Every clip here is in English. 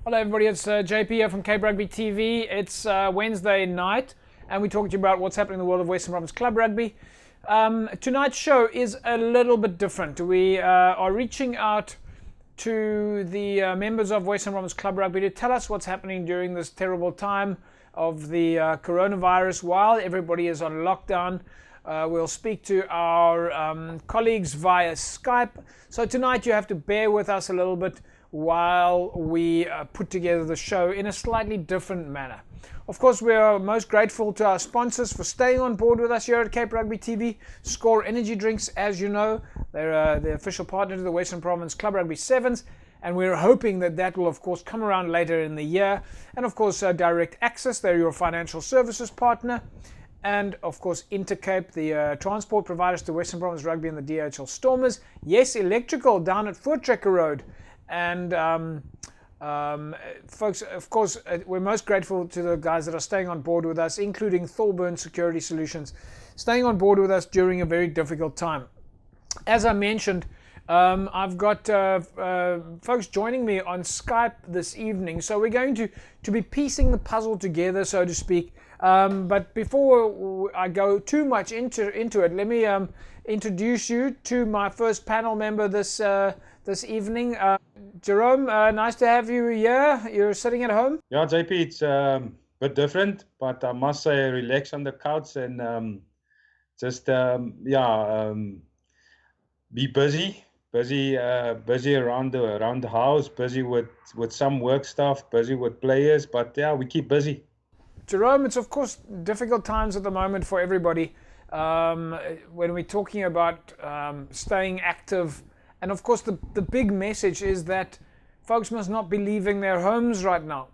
Hello everybody, it's JP here from Cape Rugby TV. It's Wednesday night and we're talking to you about what's happening in the world of Western Province Club Rugby. Tonight's show is a little bit different. We are reaching out to the members of Western Province Club Rugby to tell us what's happening during this terrible time of the coronavirus while everybody is on lockdown. We'll speak to our colleagues via Skype. So tonight you have to bear with us a little bit while we put together the show in a slightly different manner. Of course, we are most grateful to our sponsors for staying on board with us here at Cape Rugby TV. Score Energy Drinks, as you know, they're the official partner to the Western Province Club Rugby Sevens, and we're hoping that that will, of course, come around later in the year. And, of course, Direct Access, they're your financial services partner. And, of course, Intercape, the transport providers to Western Province Rugby and the DHL Stormers. Yes, Electrical down at Voortrekker Road. And folks, of course, we're most grateful to the guys that are staying on board with us, including Thorburn Security Solutions, staying on board with us during a very difficult time. As I mentioned, I've got folks joining me on Skype this evening, so we're going to be piecing the puzzle together, so to speak. But before I go too much into it, let me introduce you to my first panel member this evening. Jerome, nice to have you here. You're sitting at home? Yeah, JP, it's a bit different, but I must say relax on the couch and be busy around the house, busy with some work stuff, busy with players, but yeah, we keep busy. Jerome, it's of course difficult times at the moment for everybody when we're talking about staying active. And of course, the big message is that folks must not be leaving their homes right now.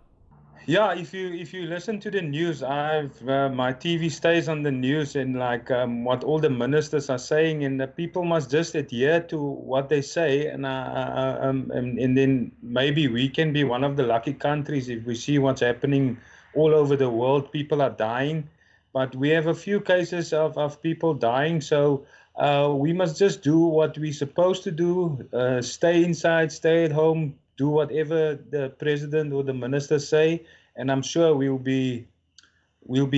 Yeah, if you listen to the news, my TV stays on the news and what all the ministers are saying, and the people must just adhere to what they say, and then maybe we can be one of the lucky countries if we see what's happening all over the world. People are dying, but we have a few cases of people dying, so. We must just do what we're supposed to do, stay inside, stay at home, do whatever the president or the minister say, and I'm sure we'll be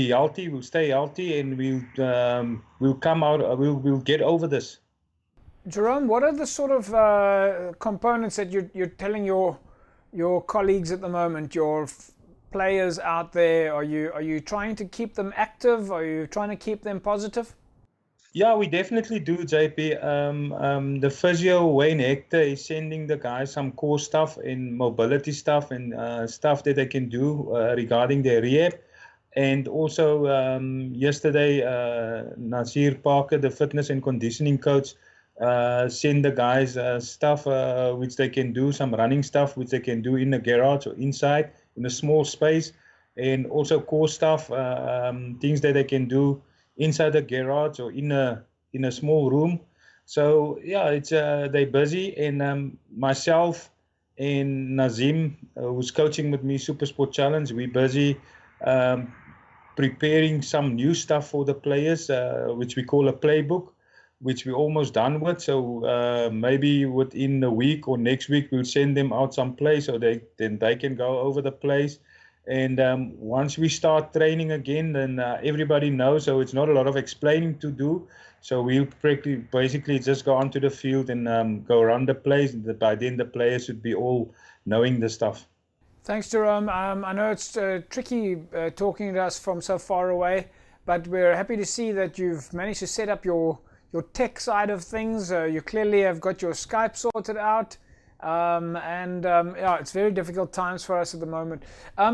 healthy, we'll stay healthy, and we'll come out, we'll get over this. Jerome, what are the sort of components that you're telling your colleagues at the moment, your players out there? Are you trying to keep them active? Are you trying to keep them positive? Yeah, we definitely do, JP. The physio, Wayne Hector, is sending the guys some core stuff and mobility stuff and stuff that they can do regarding their rehab. And also yesterday, Nasir Parker, the fitness and conditioning coach, sent the guys stuff which they can do, some running stuff which they can do in the garage or inside in a small space. And also core stuff, things that they can do inside the garage or in a small room. So yeah, it's they're busy, and myself and Nazim, who's coaching with me Super Sport Challenge, we're busy preparing some new stuff for the players, which we call a playbook, which we're almost done with. So maybe within a week or next week we'll send them out some plays so they can go over the plays. And once we start training again, then everybody knows, so it's not a lot of explaining to do. So we'll basically just go onto the field and go run the plays. And by then the players should be all knowing the stuff. Thanks, Jerome. I know it's tricky talking to us from so far away, but we're happy to see that you've managed to set up your tech side of things. You clearly have got your Skype sorted out. Yeah, it's very difficult times for us at the moment.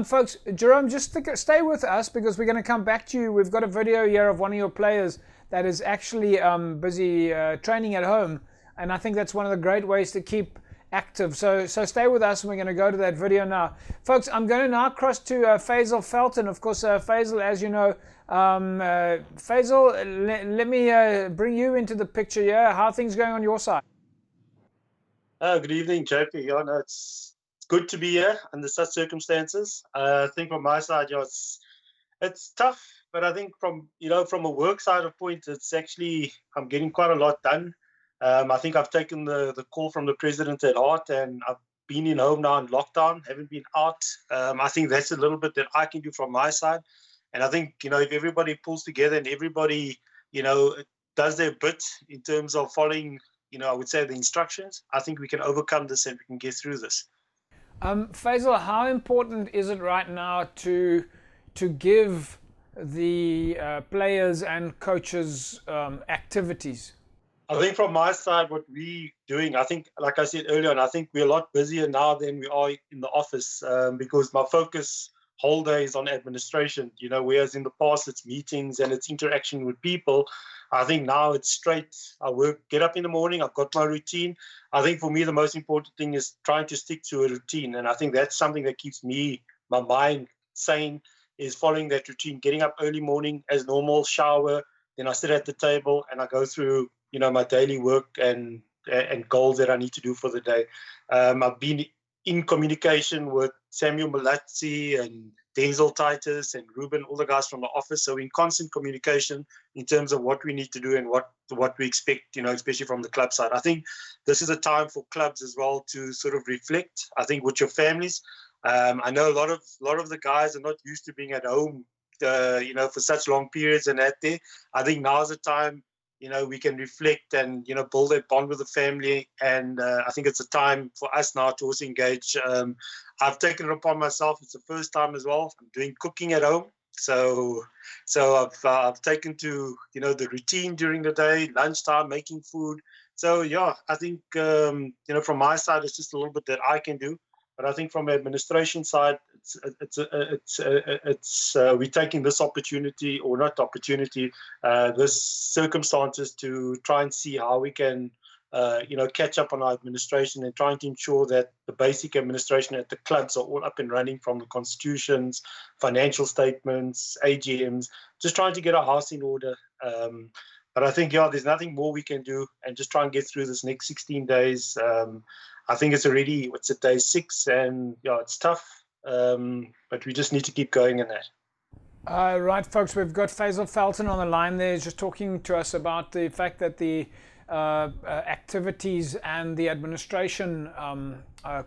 Folks, Jerome, just stay with us because we're going to come back to you. We've got a video here of one of your players that is actually busy training at home, and I think that's one of the great ways to keep active. So stay with us, and we're going to go to that video now. Folks, I'm going to now cross to Faizel Felton. Of course, Faizel, as you know, Faizel, let me bring you into the picture here. How are things going on your side? Good evening, JP. Yeah, no, it's good to be here under such circumstances. I think from my side, yeah, it's tough, but I think from a work side of point, it's actually I'm getting quite a lot done. I think I've taken the call from the president at heart, and I've been in home now in lockdown, haven't been out. I think that's a little bit that I can do from my side. And I think, if everybody pulls together and everybody, does their bit in terms of following, I would say the instructions, I think we can overcome this and we can get through this. Faizel, how important is it right now to give the players and coaches activities? I think from my side, what we're doing, I think, like I said earlier, and I think we're a lot busier now than we are in the office because my focus whole day is on administration, whereas in the past it's meetings and it's interaction with people. I think now it's straight. I get up in the morning, I've got my routine. I think for me, the most important thing is trying to stick to a routine. And I think that's something that keeps my mind sane, is following that routine, getting up early morning as normal, shower, then I sit at the table and I go through, my daily work and goals that I need to do for the day. I've been in communication with Samuel Malazzi and Denzel Titus and Ruben, all the guys from the office. So we're in constant communication in terms of what we need to do and what we expect, especially from the club side. I think this is a time for clubs as well to sort of reflect, I think, with your families. I know a lot of the guys are not used to being at home, for such long periods and that there. I think now's the time, we can reflect and, build that bond with the family. And I think it's a time for us now to also engage. I've taken it upon myself. It's the first time as well. I'm doing cooking at home. So I've taken to, the routine during the day, lunchtime, making food. So, yeah, I think, from my side, it's just a little bit that I can do. But I think from the administration side, we're taking this opportunity, or not opportunity, this circumstances to try and see how we can, catch up on our administration and trying to ensure that the basic administration at the clubs are all up and running, from the constitutions, financial statements, AGMs, just trying to get our house in order. But I think, there's nothing more we can do, and just try and get through this next 16 days. I think it's already, day 6, and it's tough, but we just need to keep going in that. Right, folks, we've got Faizel Felton on the line there. He's just talking to us about the fact that the activities and the administration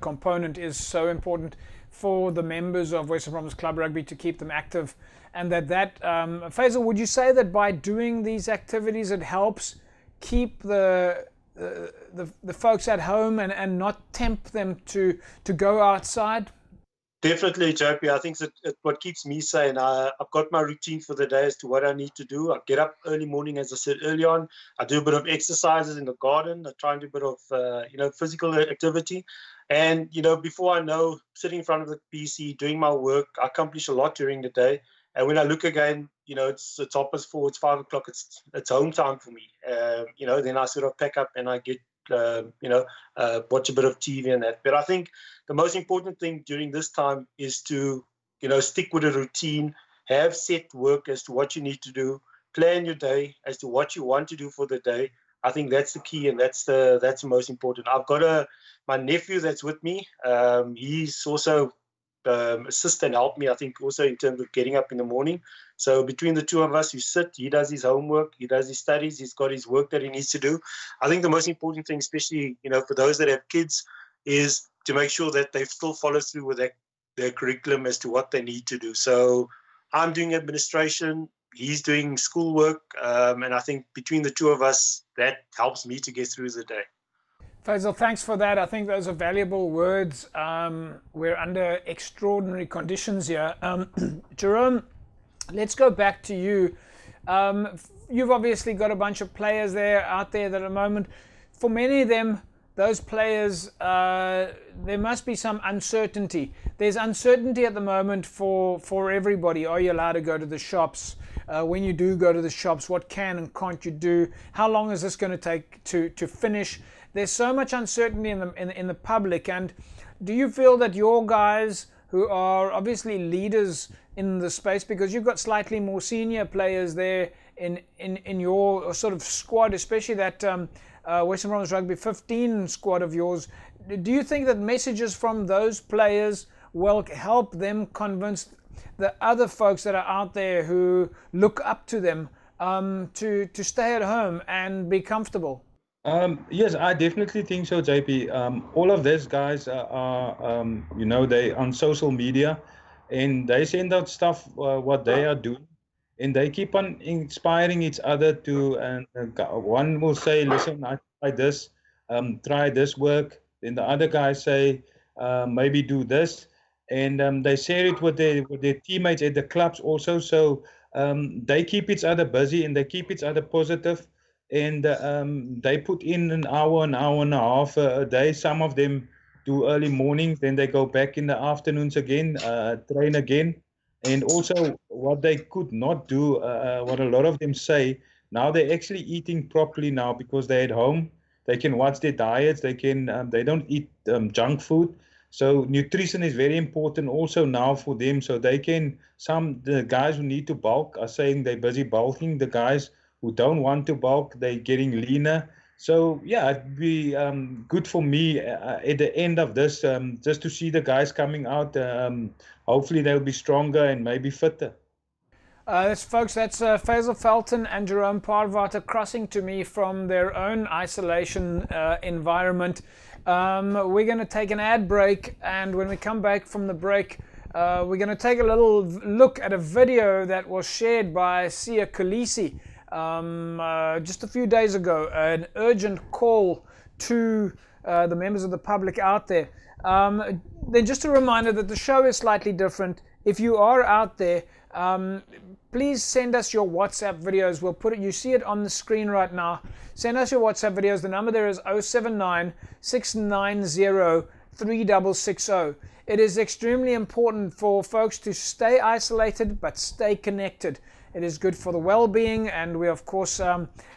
component is so important for the members of Western Province Club Rugby to keep them active, and that Faizel, would you say that by doing these activities it helps keep the folks at home and not tempt them to go outside? Definitely, JP. I think that what keeps me sane. I've got my routine for the day as to what I need to do. I get up early morning, as I said early on. I do a bit of exercises in the garden. I try and do a bit of, physical activity. And, before I know, sitting in front of the PC, doing my work, I accomplish a lot during the day. And when I look again, it's 4:30, it's 5 o'clock, it's home time for me. Then I sort of pack up and I get, watch a bit of TV and that. But I think the most important thing during this time is to, stick with a routine, have set work as to what you need to do, plan your day as to what you want to do for the day. I think that's the key, and that's the most important. I've got my nephew that's with me. He's also assist and help me, I think, also in terms of getting up in the morning. So between the two of us, we sit, he does his homework, he does his studies, he's got his work that he needs to do. I think the most important thing, especially, for those that have kids, is to make sure that they still follow through with their curriculum as to what they need to do. So I'm doing administration, he's doing schoolwork, and I think between the two of us, that helps me to get through the day. Faizel, thanks for that. I think those are valuable words. We're under extraordinary conditions here. Jerome, let's go back to you. You've obviously got a bunch of players out there at the moment. For many of them, those players, there must be some uncertainty. There's uncertainty at the moment for everybody. Are you allowed to go to the shops? When you do go to the shops, what can and can't you do? How long is this going to take to finish? There's so much uncertainty in the public. And do you feel that your guys, who are obviously leaders in the space, because you've got slightly more senior players there in your sort of squad, especially that Western Province Rugby 15 squad of yours, do you think that messages from those players will help them convince the other folks that are out there who look up to them to stay at home and be comfortable? Yes, I definitely think so, JP. All of these guys they on social media, and they send out stuff what they are doing, and they keep on inspiring each other to. And one will say, "Listen, I try this work." Then the other guy say, "Maybe do this," and they share it with their teammates at the clubs also. So they keep each other busy and they keep each other positive, and they put in an hour and a half a day. Some of them do early mornings, then they go back in the afternoons again, train again. And also, what they could not do, what a lot of them say, now they're actually eating properly now because they're at home. They can watch their diets. They don't eat junk food. So nutrition is very important also now for them. So they can, the guys who need to bulk are saying they're busy bulking. The guys who don't want to bulk, they're getting leaner. So yeah, it'd be good for me at the end of this, just to see the guys coming out. Hopefully they'll be stronger and maybe fitter. Folks, that's Faizel, Felton and Jerome Paarwater crossing to me from their own isolation environment. We're going to take an ad break, and when we come back from the break, we're going to take a little look at a video that was shared by Sia Khaleesi just a few days ago, an urgent call to the members of the public out there. Then just a reminder that the show is slightly different. If you are out there, please send us your WhatsApp videos. We'll put it, you see it on the screen right now. Send us your WhatsApp videos. The number there is 079 690 3660. It is extremely important for folks to stay isolated but stay connected. It is good for the well-being, and we of course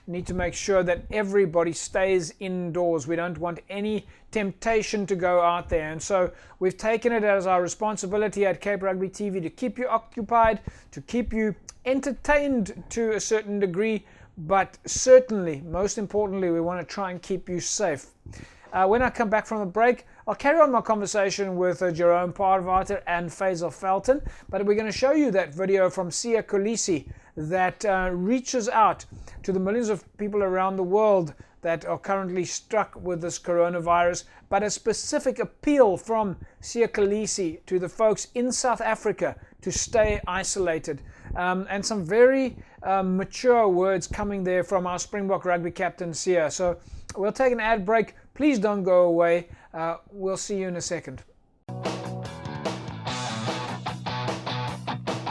need to make sure that everybody stays indoors. We don't want any temptation to go out there, and so we've taken it as our responsibility at Cape Rugby TV to keep you occupied, to keep you entertained to a certain degree, but certainly, most importantly, we want to try and keep you safe. When I come back from the break, I'll carry on my conversation with Jerome Paarwater and Faizel Felton, but we're going to show you that video from Sia Khaleesi that reaches out to the millions of people around the world that are currently struck with this coronavirus, but a specific appeal from Sia Khaleesi to the folks in South Africa to stay isolated. And some very mature words coming there from our Springbok rugby captain, Sia. So we'll take an ad break. Please don't go away. We'll see you in a second.